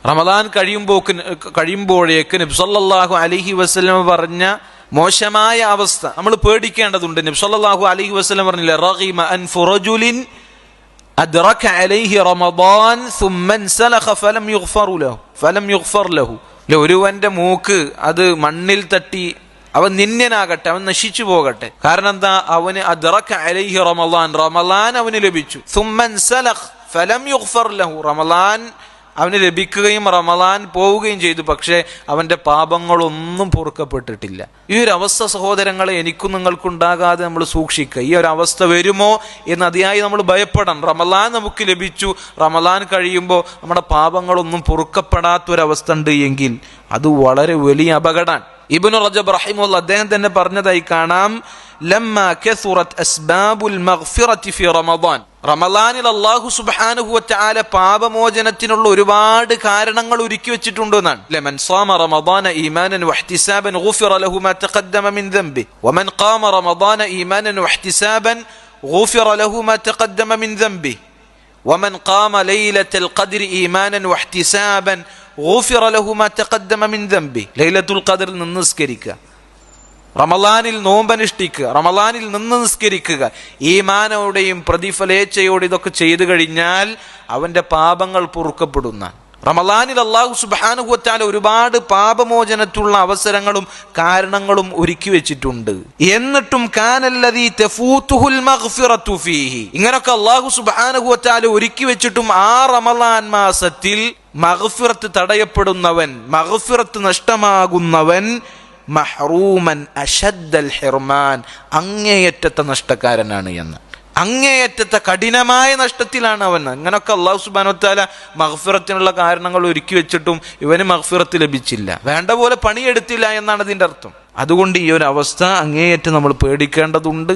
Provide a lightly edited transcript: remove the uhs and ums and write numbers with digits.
റമദാൻ കഴിയുമ്പോഴേക്ക് നബി സല്ലല്ലാഹു അലൈഹി വസല്ലം പറഞ്ഞ മോശമായ അവസ്ഥ നമ്മൾ പേടിക്കേണ്ടതുണ്ട്. നബി സല്ലല്ലാഹു അലൈഹി വസല്ലം പറഞ്ഞില്ലേ, റഗിമ അൻഫു റജുലിൻ അദ്റക അലൈഹി റമദാൻ സുമ്മ ഇൻസലഖ ഫലം യുഗ്ഫർ ലഹു. ഒരുവന്റെ മൂക്ക് അത് മണ്ണിൽ തട്ടി അവൻ നിന്യനാകട്ടെ, അവൻ നശിച്ചു പോകട്ടെ. കാരണം എന്താ? അവന് അദ്റക അലൈഹി റമദാൻ അവന് ലഭിച്ചു. സുമ്മ ഇൻസലഖ ഫലം യുഗ്ഫർ ലഹു, റമദാൻ അവന് ലഭിക്കുകയും റമദാൻ പോവുകയും ചെയ്തു, പക്ഷെ അവന്റെ പാപങ്ങളൊന്നും പൊറുക്കപ്പെട്ടിട്ടില്ല. ഈ ഒരു അവസ്ഥ സഹോദരങ്ങളെ എനിക്കും നിങ്ങൾക്കുണ്ടാകാതെ നമ്മൾ സൂക്ഷിക്കുക. ഈ ഒരു അവസ്ഥ വരുമോ എന്ന് അതിയായി നമ്മൾ ഭയപ്പെടണം. റമദാൻ നമുക്ക് ലഭിച്ചു, റമദാൻ കഴിയുമ്പോൾ നമ്മുടെ പാപങ്ങളൊന്നും പൊറുക്കപ്പെടാത്തൊരവസ്ഥ ഉണ്ട് എങ്കിൽ അത് വളരെ വലിയ അപകടമാണ്. ഇബ്നു റജബ് റഹിമഹുല്ലാഹ് അദ്ദേഹം തന്നെ പറഞ്ഞതായി കാണാം, ലമ്മാ കസുറത് അസ്ബാബുൽ മഗ്ഫിറതി ഫി റമദാൻ, റമദാനിൽ അല്ലാഹു സുബ്ഹാനഹു വ തആല പാപമോചനത്തിനുള്ള ഒരുപാട് കാരണങ്ങൾ ഒരുക്കി വെച്ചിട്ടുണ്ട് എന്നാണ്. ലമൻ സാമ റമദാന ഈമാനൻ വഹ്തിസാബൻ ഗുഫിറ ലഹു മാ തഖദ്ദമ മിൻ ദംബി വമൻ ഖാമ റമദാന ഈമാനൻ വഹ്തിസാബൻ ഗുഫിറ ലഹു മാ തഖദ്ദമ മിൻ ദംബി വമൻ ഖാമ ലൈലത്തുൽ ഖദ്രി ഈമാനൻ വഹ്തിസാബൻ ഗുഫിറ ലഹു മാ തഖദ്ദമ മിൻ ദംബി. ലൈലത്തുൽ ഖദ്റിൽ നിന്ന് നിസ്കരിക്കുക, റമദാനിൽ നോമ്പനുഷ്ഠിക്കുക, റമദാനിൽ നിന്ന് നിസ്കരിക്കുക, ഈമാനോടെയും പ്രതിഫലേച്ഛയോടെ ഇതൊക്കെ ചെയ്തു കഴിഞ്ഞാൽ അവന്റെ പാപങ്ങൾ പൊറുക്കപ്പെടുന്ന. റമദാനിൽ അല്ലാഹു സുബ്ഹാനഹു വ തആല ഒരുപാട് പാപമോചനത്തിനുള്ള അവസരങ്ങളും കാരണങ്ങളും ഒരുക്കി വെച്ചിട്ടുണ്ട്. എന്നിട്ടും കാനല്ലദീ തഫൂതുഹുൽ മഗ്ഫിറതു ഫീഹി, ഇങ്ങനൊക്കെ അല്ലാഹു സുബ്ഹാനഹു വ തആല ഒരുക്കി വെച്ചിട്ടും ആ റമദാൻ മാസത്തിൽ മഗ്ഫിറത്ത് തടയപ്പെടുന്നവൻ, മഗ്ഫിറത്ത് നഷ്ടമാകുന്നവൻ മഹ്റൂമൻ അശദ്ദൽ ഹിർമാൻ, അങ്ങേയറ്റത്തെ നഷ്ടക്കാരനാണ് എന്ന്. അങ്ങേയറ്റത്തെ കഠിനമായ നഷ്ടത്തിലാണ് അവൻ. അങ്ങനൊക്കെ അല്ലാഹു സുബ്ഹാനഹു വ തആല മഗ്ഫിറത്തിനുള്ള കാരണങ്ങൾ ഒരുക്കി വെച്ചിട്ടും ഇവന് മഗ്ഫിറത്ത് ലഭിച്ചില്ല, വേണ്ട പോലെ പണിയെടുത്തില്ല എന്നാണ് അതിൻ്റെ അർത്ഥം. അതുകൊണ്ട് ഈ ഒരു അവസ്ഥ അങ്ങേയറ്റം നമ്മൾ പേടിക്കേണ്ടതുണ്ട്.